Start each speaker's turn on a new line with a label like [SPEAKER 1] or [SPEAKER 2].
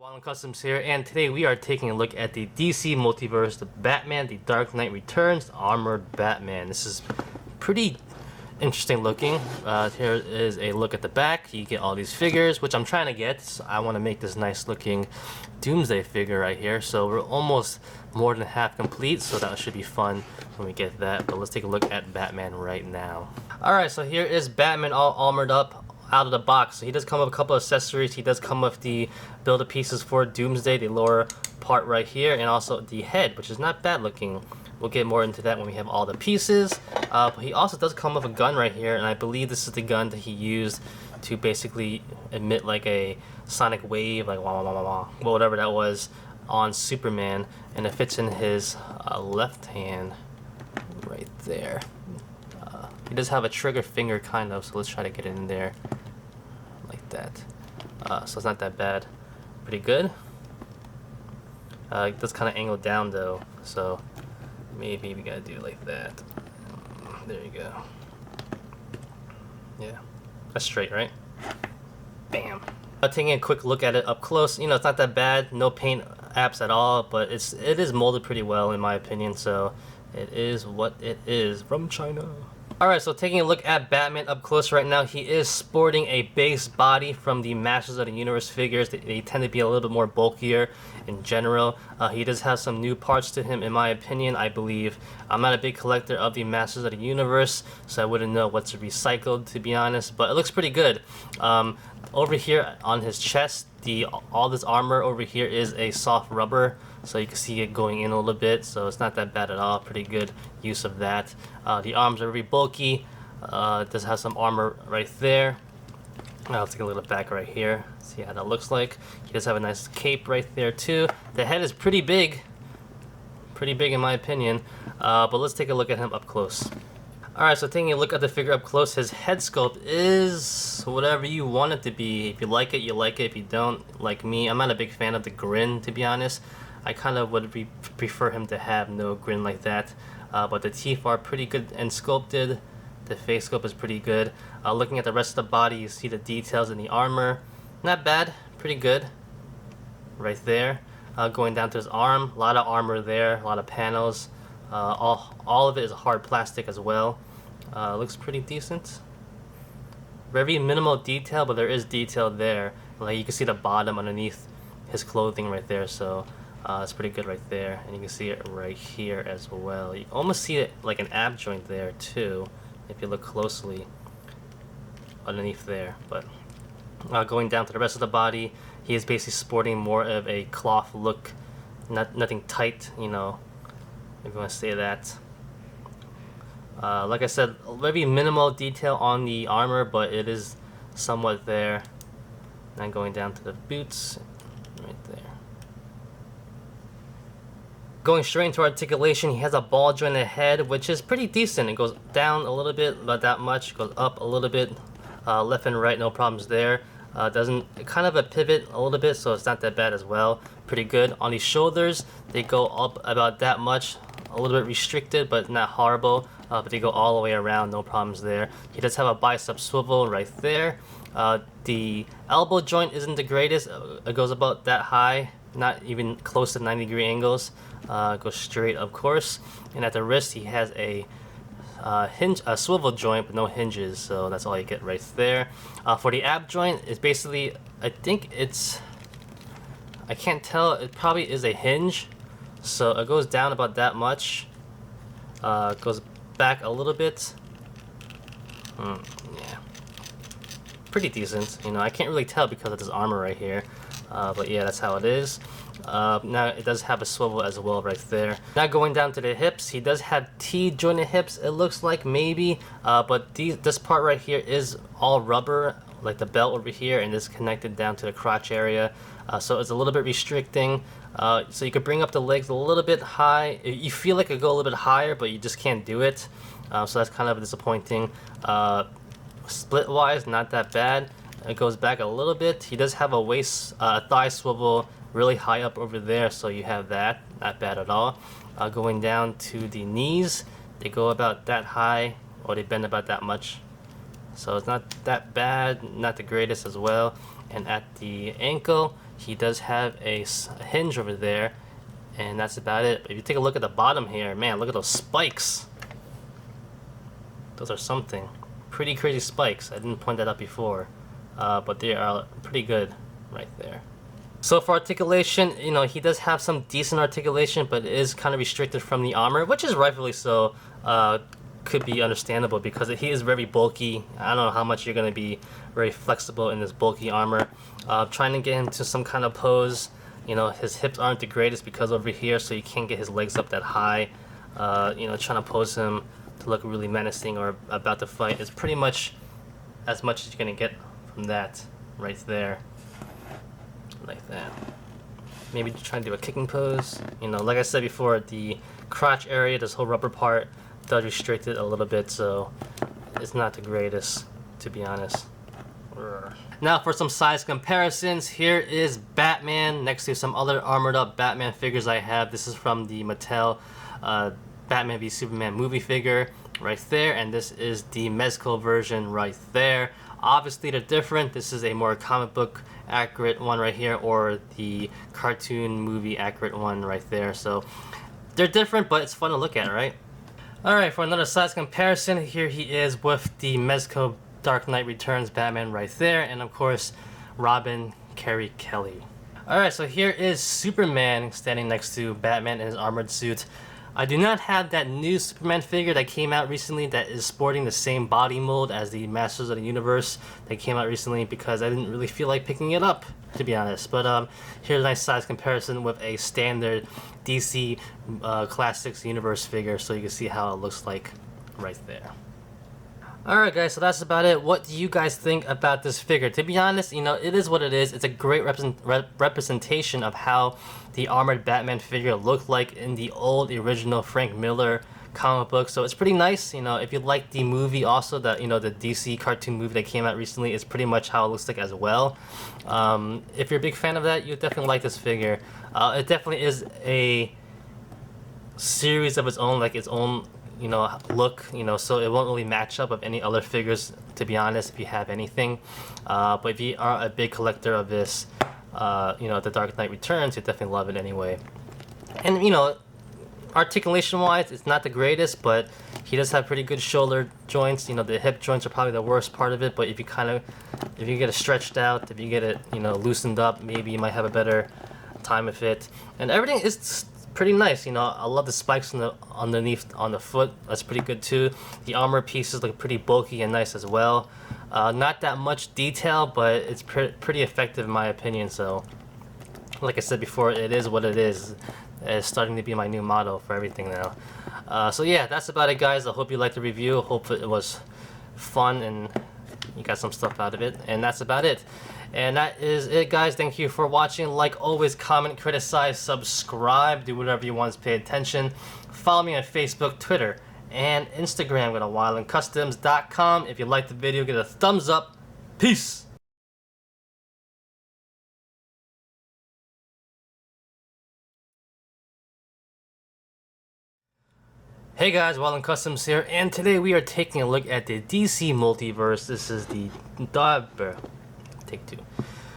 [SPEAKER 1] Wildland Customs here, and today we are taking a look at the DC Multiverse, the Batman, the Dark Knight Returns, Armored Batman. This is pretty interesting looking. Here is a look at the back. You get all these figures, which I'm trying to get. So I want to make this nice looking Doomsday figure right here. So we're almost more than half complete, so that should be fun when we get that. But let's take a look at Batman right now. Alright, so here is Batman all armored up out of the box. So he does come with a couple of accessories. He does come with the builder pieces for Doomsday, the lower part right here, and also the head, which is not bad looking. We'll get more into that when we have all the pieces. But he also does come with a gun right here, and I believe this is the gun that he used to basically emit like a sonic wave, like wah wah wah wah, well, whatever that was, on Superman, and it fits in his left hand right there. He does have a trigger finger kind of, so let's try to get it in there like that. So it's not that bad. Pretty good. It does kind of angle down though, so maybe we gotta do it like that. There you go. Yeah, that's straight, right? Bam. Taking a quick look at it up close, you know, it's not that bad. No paint apps at all, but it is molded pretty well in my opinion. So it is what it is from China. Alright, so taking a look at Batman up close right now, he is sporting a base body from the Masters of the Universe figures. They tend to be a little bit more bulkier in general. He does have some new parts to him in my opinion, I believe. I'm not a big collector of the Masters of the Universe, so I wouldn't know what's recycled to be honest, but it looks pretty good. Over here on his chest, all this armor over here is a soft rubber, so you can see it going in a little bit, so it's not that bad at all. Pretty good use of that. The arms are very bulky. It does have some armor right there. I'll take a look back right here, see how that looks like. He does have a nice cape right there too. The head is pretty big in my opinion, but let's take a look at him up close. Alright, so taking a look at the figure up close, his head sculpt is whatever you want it to be. If you like it, you like it. If you don't, like me, I'm not a big fan of the grin, to be honest. I kind of would prefer him to have no grin like that. But the teeth are pretty good and sculpted. The face sculpt is pretty good. Looking at the rest of the body, you see the details in the armor. Not bad, pretty good. Right there. Going down to his arm, a lot of armor there, a lot of panels. All of it is hard plastic as well. Looks pretty decent. Very minimal detail, but there is detail there. Like you can see the bottom underneath his clothing right there, so it's pretty good right there. And you can see it right here as well. You almost see it like an ab joint there too, if you look closely underneath there. But going down to the rest of the body, he is basically sporting more of a cloth look, nothing tight, you know, if you want to say that. Like I said, very minimal detail on the armor, but it is somewhat there. And going down to the boots, right there. Going straight into articulation, he has a ball jointed head, which is pretty decent. It goes down a little bit, not that much. It goes up a little bit, left and right, no problems there. Doesn't kind of a pivot a little bit, so it's not that bad as well. Pretty good. On the shoulders, they go up about that much. A little bit restricted, but not horrible. But they go all the way around, no problems there. He does have a bicep swivel right there. The elbow joint isn't the greatest. It goes about that high, not even close to 90-degree angles. Goes straight, of course. And at the wrist, he has a swivel joint, but no hinges. So that's all you get right there. For the ab joint, it's basically, I think it's, I can't tell. It probably is a hinge. So it goes down about that much. Goes back a little bit. Yeah, pretty decent. You know, I can't really tell because of this armor right here. But yeah, that's how it is. Now it does have a swivel as well right there. Now going down to the hips, he does have T-jointed hips. It looks like maybe, but this part right here is all rubber, like the belt over here, and it's connected down to the crotch area. So it's a little bit restricting. So you could bring up the legs a little bit high. You feel like it could go a little bit higher, but you just can't do it. So that's kind of disappointing. Split wise, not that bad. It goes back a little bit. He does have a waist, thigh swivel really high up over there, so you have that. Not bad at all. Going down to the knees, they go about that high, or they bend about that much. So it's not that bad, not the greatest as well. And at the ankle, He does have a hinge over there, and that's about it. But if you take a look at the bottom here, man, look at those spikes. Those are something. Pretty crazy spikes. I didn't point that out before, but they are pretty good right there. So for articulation, you know, he does have some decent articulation, but it is kind of restricted from the armor, which is rightfully so. Could be understandable because he is very bulky. I don't know how much you're going to be very flexible in this bulky armor. Trying to get him to some kind of pose, you know, his hips aren't the greatest because over here, so you can't get his legs up that high. You know, trying to pose him to look really menacing or about to fight is pretty much as much as you're going to get from that right there. Like that. Maybe try and do a kicking pose. You know, like I said before, the crotch area, this whole rubber part, does restrict it a little bit, so it's not the greatest, to be honest. Now for some size comparisons, here is Batman next to some other armored up Batman figures I have. This is from the Mattel Batman v Superman movie figure right there, and this is the Mezco version right there. Obviously they're different. This is a more comic book accurate one right here, or the cartoon movie accurate one right there. So they're different, but it's fun to look at, right? Alright, for another size comparison, here he is with the Mezco Dark Knight Returns Batman right there, and of course Robin Carey Kelly. Alright, so here is Superman standing next to Batman in his armored suit. I do not have that new Superman figure that came out recently that is sporting the same body mold as the Masters of the Universe that came out recently because I didn't really feel like picking it up, to be honest. But here's a nice size comparison with a standard DC Classics Universe figure, so you can see how it looks like right there. Alright guys, so that's about it. What do you guys think about this figure? To be honest, you know, it is what it is. It's a great representation of how the armored Batman figure looked like in the old original Frank Miller comic book. So it's pretty nice. You know, if you like the movie also, that, you know, the DC cartoon movie that came out recently, is pretty much how it looks like as well. If you're a big fan of that, you definitely like this figure. It definitely is a series of its own, like its own, you know, look, you know, so it won't really match up with any other figures, to be honest, if you have anything. But if you are a big collector of this, you know, The Dark Knight Returns, you definitely love it anyway. And, you know, articulation wise, it's not the greatest, but he does have pretty good shoulder joints. You know, the hip joints are probably the worst part of it, but if you get it stretched out, if you get it, you know, loosened up, maybe you might have a better time with it. And everything is pretty nice. You know, I love the spikes underneath on the foot. That's pretty good too. The armor pieces look pretty bulky and nice as well. Not that much detail, but it's pretty effective in my opinion. So like I said before, it is what it is. It's starting to be my new motto for everything now. So yeah, that's about it guys. I hope you liked the review. Hope it was fun and you got some stuff out of it. And that's about it. And that is it guys. Thank you for watching. Like always, comment, criticize, subscribe, do whatever you want to pay attention. Follow me on Facebook, Twitter, and Instagram. Go to wildandcustoms.com. If you liked the video, give it a thumbs up. Peace. Hey guys, Wild and Customs here, and today we are taking a look at the DC Multiverse. This is the take two.